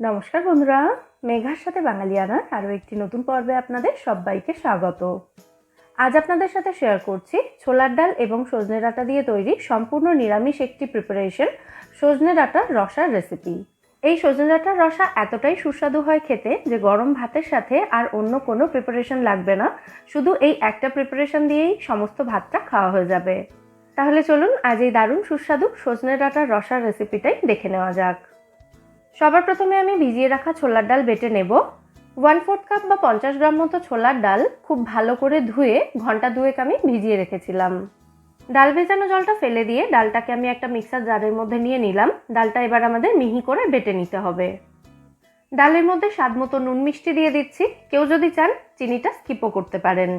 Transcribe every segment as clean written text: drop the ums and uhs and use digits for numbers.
নমস্কার বন্ধুরা, মেঘার সাথে বাঙালিয়ানার আরও একটি নতুন পর্বে আপনাদের সবাইকে স্বাগত। আজ আপনাদের সাথে শেয়ার করছি ছোলার ডাল এবং সজনে ডাঁটা দিয়ে তৈরি সম্পূর্ণ নিরামিষ একটি প্রিপারেশন, সজনে ডাঁটার রসার রেসিপি। এই সজনে ডাঁটার রসা এতটাই সুস্বাদু হয় খেতে যে গরম ভাতের সাথে আর অন্য কোনো প্রিপারেশন লাগবে না, শুধু এই একটা প্রিপারেশন দিয়েই সমস্ত ভাতটা খাওয়া হয়ে যাবে। তাহলে চলুন আজ এই দারুণ সুস্বাদু সজনে ডাঁটার রসার রেসিপিটাই দেখে নেওয়া যাক। সবার প্রথমে আমি ভিজিয়ে রাখা ছোলার ডাল বেটে নেব। 1/4 কাপ বা 50 গ্রাম মতো ছোলার ডাল খুব ভালো করে ধুয়ে ঘন্টা দুয়েক আমি ভিজিয়ে রেখেছিলাম। ডাল ভেজানো জলটা ফেলে দিয়ে ডালটাকে আমি একটা মিক্সার জারের মধ্যে নিয়ে নিলাম। ডালটা এবার আমাদের মিহি করে বেটে নিতে হবে। ডালের মধ্যে স্বাদ মতো নুন মিষ্টি দিয়ে দিচ্ছি। কেউ যদি চান চিনিটা স্কিপও করতে পারেন,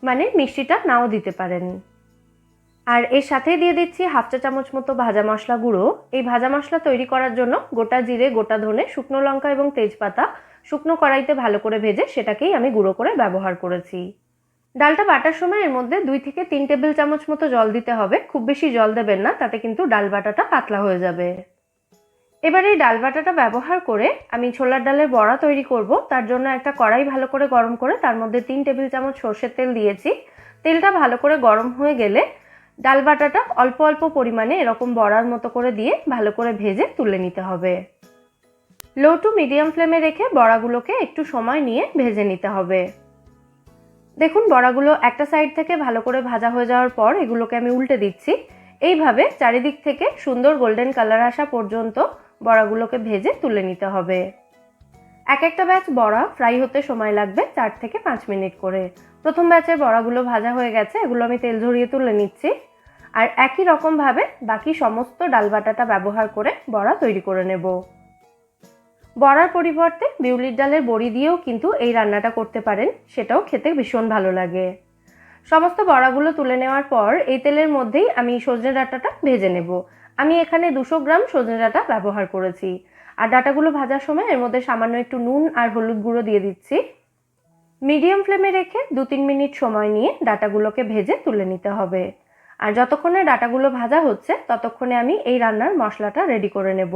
মানে মিষ্টিটা নাও দিতে পারেন। আর এর সাথে দিয়ে দিচ্ছি 1/2 চা চামচ মতো ভাজা মশলা গুঁড়ো। এই ভাজা মশলা তৈরি করার জন্য গোটা জিরে, গোটা ধনে, শুকনো লঙ্কা এবং তেজপাতা শুকনো কড়াইতে ভালো করে ভেজে সেটাকেই আমি গুঁড়ো করে ব্যবহার করেছি। ডালটা বাটার সময় এর মধ্যে 2 থেকে 3 টেবিল চামচ মতো জল দিতে হবে। খুব বেশি জল দেবেন না, তাতে কিন্তু ডাল বাটাটা পাতলা হয়ে যাবে। এবার এই ডাল বাটাটা ব্যবহার করে আমি ছোলার ডালের বড়া তৈরি করব। তার জন্য একটা কড়াই ভালো করে গরম করে তার মধ্যে 3 টেবিল চামচ সরষের তেল দিয়েছি। তেলটা ভালো করে গরম হয়ে গেলে ডাল বাটাটা অল্প অল্প পরিমাণে এরকম বড়ার মতো করে দিয়ে ভালো করে ভেজে তুলে নিতে হবে। লো টু মিডিয়াম ফ্লেমে রেখে বড়াগুলোকে একটু সময় নিয়ে ভেজে নিতে হবে। দেখুন বড়াগুলো একটা সাইড থেকে ভালো করে ভাজা হয়ে যাওয়ার পর এগুলোকে আমি উল্টে দিচ্ছি। এইভাবে চারিদিক থেকে সুন্দর গোল্ডেন কালার আসা পর্যন্ত বড়াগুলোকে ভেজে তুলে নিতে হবে। এক একটা ব্যাচ বড়া ফ্রাই হতে সময় লাগবে 4 থেকে 5 মিনিট করে। প্রথম ব্যাচের বড়াগুলো ভাজা হয়ে গেছে, এগুলো আমি তেল ঝরিয়ে তুলে নিচ্ছি। আর একই রকমভাবে বাকি সমস্ত ডাল বাটাটা ব্যবহার করে বড়া তৈরি করে নেব। বড়ার পরিবর্তে বিউলির ডালের বড়ি দিয়েও কিন্তু এই রান্নাটা করতে পারেন, সেটাও খেতে ভীষণ ভালো লাগে। সমস্ত বড়াগুলো তুলে নেওয়ার পর এই তেলের মধ্যেই আমি সজনে ডাঁটাটা ভেজে নেব। আমি এখানে 200 গ্রাম সজনে ডাঁটা ব্যবহার করেছি। আর ডাঁটাগুলো ভাজার সময় এর মধ্যে সামান্য একটু নুন আর হলুদ গুঁড়ো দিয়ে দিচ্ছি। মিডিয়াম ফ্লেমে রেখে 2-3 মিনিট সময় নিয়ে ডাঁটাগুলোকে ভেজে তুলে নিতে হবে। আর যতক্ষণে ডাঁটাগুলো ভাজা হচ্ছে ততক্ষণে আমি এই রান্নার মশলাটা রেডি করে নেব।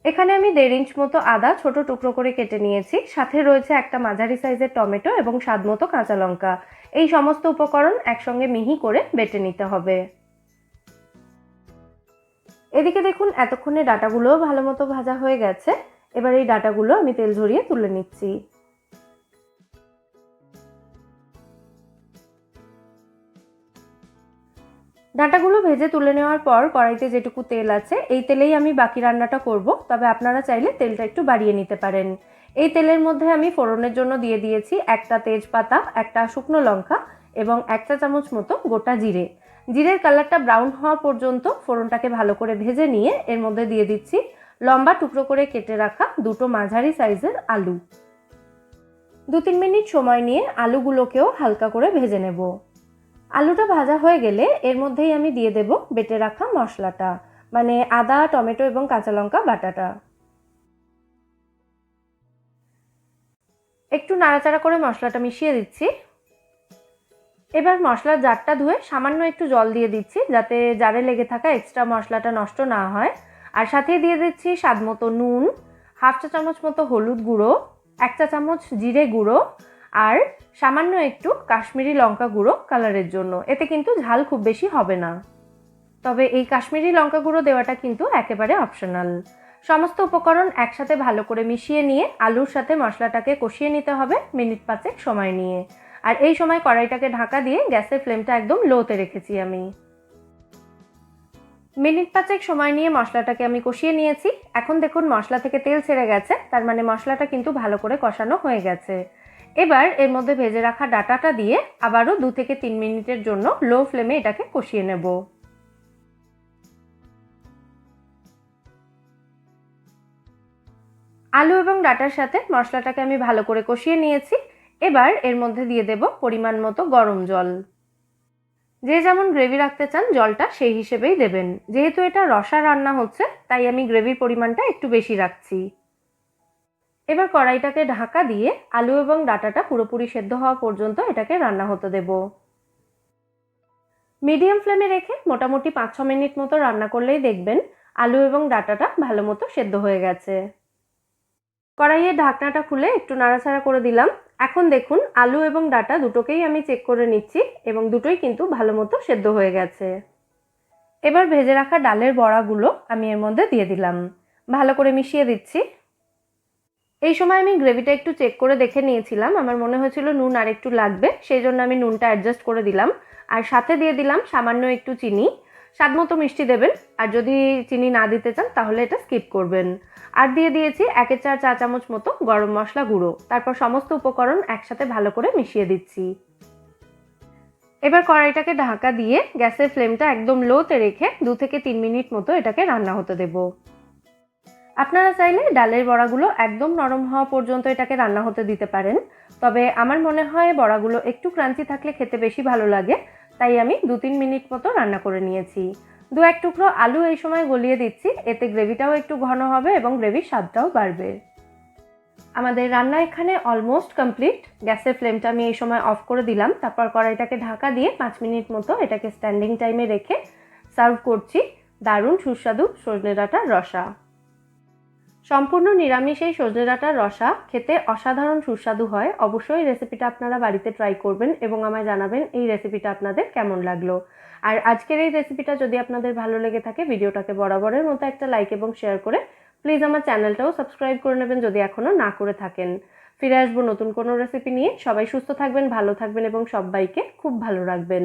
এখানে আমি 1.5 ইঞ্চ মতো আদা ছোট টুকরো করে কেটে নিয়েছি। সাথে রয়েছে একটা মাঝারি সাইজের টমেটো এবং স্বাদ মতো কাঁচা লঙ্কা। এই সমস্ত উপকরণ একসঙ্গে মিহি করে বেটে নিতে হবে। এদিকে দেখুন এতক্ষণে ডাঁটাগুলোও ভালো মতো ভাজা হয়ে গেছে। এবার এই ডাঁটাগুলো আমি তেল ঝরিয়ে তুলে নিচ্ছি। ডাঁটাগুলো ভেজে তুলে নেওয়ার পর কড়াইতে যেটুকু তেল আছে এই তেলেই আমি বাকি রান্নাটা করব, তবে আপনারা চাইলে তেলটা একটু বাড়িয়ে নিতে পারেন। এই তেলের মধ্যে আমি ফোড়নের জন্য দিয়ে দিয়েছি একটা তেজপাতা, একটা শুকনো লঙ্কা এবং 1 চা চামচ মতো গোটা জিরে। জিরের কালারটা ব্রাউন হওয়া পর্যন্ত ফোড়নটাকে ভালো করে ভেজে নিয়ে এর মধ্যে দিয়ে দিচ্ছি লম্বা টুকরো করে কেটে রাখা 2টো মাঝারি সাইজের আলু। 2-3 মিনিট সময় নিয়ে আলুগুলোকেও হালকা করে ভেজে নেব। আলুটা ভাজা হয়ে গেলে এর মধ্যেই আমি দিয়ে দেব বেটে রাখা মশলাটা, মানে আদা, টমেটো এবং কাঁচা লঙ্কা বাটাটা। একটু নাড়াচাড়া করে মশলাটা মিশিয়ে দিচ্ছি। এবার মশলার জারটা ধুয়ে সামান্য একটু জল দিয়ে দিচ্ছি যাতে জারে লেগে থাকা এক্সট্রা মশলাটা নষ্ট না হয়। আর সাথে দিয়ে দিচ্ছি স্বাদ মতো নুন, 1/2 চা চামচ মতো হলুদ গুঁড়ো, 1 চা চামচ জিরে গুঁড়ো আর সামান্য একটু কাশ্মীরি লঙ্কা গুঁড়ো কালারের জন্য। এতে কিন্তু ঝাল খুব বেশি হবে না, তবে এই কাশ্মীরি লঙ্কা গুঁড়ো দেওয়াটা কিন্তু একেবারে অপশনাল। সমস্ত উপকরণ একসাথে ভালো করে মিশিয়ে নিয়ে আলুর সাথে মশলাটাকে কষিয়ে নিতে হবে মিনিট 5 সময় নিয়ে। আর এই সময় কড়াইটাকে ঢাকা দিয়ে গ্যাসের ফ্লেমটা একদম লোতে রেখেছি আমি। মিনিট 5 সময় নিয়ে মশলাটাকে আমি কষিয়ে নিয়েছি। এখন দেখুন মশলা থেকে তেল ছেড়ে গেছে, তার মানে মশলাটা কিন্তু ভালো করে কষানো হয়ে গেছে। এবার এর মধ্যে ভেজে রাখা ডাঁটাটা দিয়ে আবারও 2 থেকে 3 মিনিটের জন্য লো ফ্লেমে এটাকে কষিয়ে নেব। আলু এবং ডাঁটার সাথে মশলাটাকে আমি ভালো করে কষিয়ে নিয়েছি। এবার এর মধ্যে দিয়ে দেব পরিমাণ মতো গরম জল। যে যেমন গ্রেভি রাখতে চান জলটা সেই হিসেবেই দেবেন। যেহেতু এটা রসা রান্না হচ্ছে তাই আমি গ্রেভির পরিমাণটা একটু বেশি রাখছি। এবার কড়াইটাকে ঢাকা দিয়ে আলু এবং ডাঁটাটা পুরোপুরি সেদ্ধ হওয়া পর্যন্ত এটাকে রান্না হতে দেব। মিডিয়াম ফ্লেমে রেখে মোটামুটি 5-6 মিনিট মতো রান্না করলেই দেখবেন আলু এবং ডাঁটাটা ভালো মতো সেদ্ধ হয়ে গেছে। কড়াইয়ের ঢাকনাটা খুলে একটু নাড়াচাড়া করে দিলাম। এখন দেখুন আলু এবং ডাঁটা দুটোকেই আমি চেক করে নিচ্ছি এবং দুটোই কিন্তু ভালো মতো সেদ্ধ হয়ে গেছে। এবার ভেজে রাখা ডালের বড়াগুলো আমি এর মধ্যে দিয়ে দিলাম। ভালো করে মিশিয়ে দিচ্ছি। এই সময় আমি গ্রেভিটা একটু চেক করে দেখে নিয়েছিলাম, আমার মনে হয়েছিল নুন আর একটু লাগবে, সেই জন্য আমি নুনটা অ্যাডজাস্ট করে দিলাম। আর সাথে দিয়ে দিলাম সামান্য একটু চিনি। স্বাদ মতো মিষ্টি দেবেন, আর যদি চিনি না দিতে চান তাহলে এটা স্কিপ করবেন। আর দিয়ে দিয়েছি 1/4 চা চামচ মতো গরম মশলা গুঁড়ো। তারপর সমস্ত উপকরণ একসাথে ভালো করে মিশিয়ে দিচ্ছি। এবার কড়াইটাকে ঢাকা দিয়ে গ্যাসের ফ্লেমটা একদম লোতে রেখে 2 থেকে 3 মিনিট মতো এটাকে রান্না হতে দেবো। আপনারা চাইলে ডালের বড়াগুলো একদম নরম হওয়া পর্যন্ত এটাকে রান্না হতে দিতে পারেন, তবে আমার মনে হয় বড়াগুলো একটু ক্রাঞ্চি থাকলে খেতে বেশি ভালো লাগে, তাই আমি 2-3 মিনিট মতো রান্না করে নিয়েছি। 2-1 টুকরো আলু এই সময় গলিয়ে দিচ্ছি, এতে গ্রেভিটাও একটু ঘন হবে এবং গ্রেভির স্বাদটাও বাড়বে। আমাদের রান্না এখানে অলমোস্ট কমপ্লিট। গ্যাসের ফ্লেমটা আমি এই সময় অফ করে দিলাম। তারপর কড়াইটাকে ঢাকা দিয়ে 5 মিনিট মতো এটাকে স্ট্যান্ডিং টাইমে রেখে সার্ভ করছি দারুণ সুস্বাদু সজনে ডাঁটার রসা। সম্পূর্ণ নিরামিষ এই সজনে ডাঁটার রসা খেতে অসাধারণ সুস্বাদু হয়। অবশ্যই রেসিপিটা আপনারা বাড়িতে ট্রাই করবেন এবং আমায় জানাবেন এই রেসিপিটা আপনাদের কেমন লাগলো। আর আজকের এই রেসিপিটা যদি আপনাদের ভালো লেগে থাকে, ভিডিওটাকে বরাবরের মতো একটা লাইক এবং শেয়ার করে প্লিজ আমার চ্যানেলটাও সাবস্ক্রাইব করে নেবেন যদি এখনও না করে থাকেন। ফিরে আসবো নতুন কোনো রেসিপি নিয়ে। সবাই সুস্থ থাকবেন, ভালো থাকবেন এবং সবাইকে খুব ভালো রাখবেন।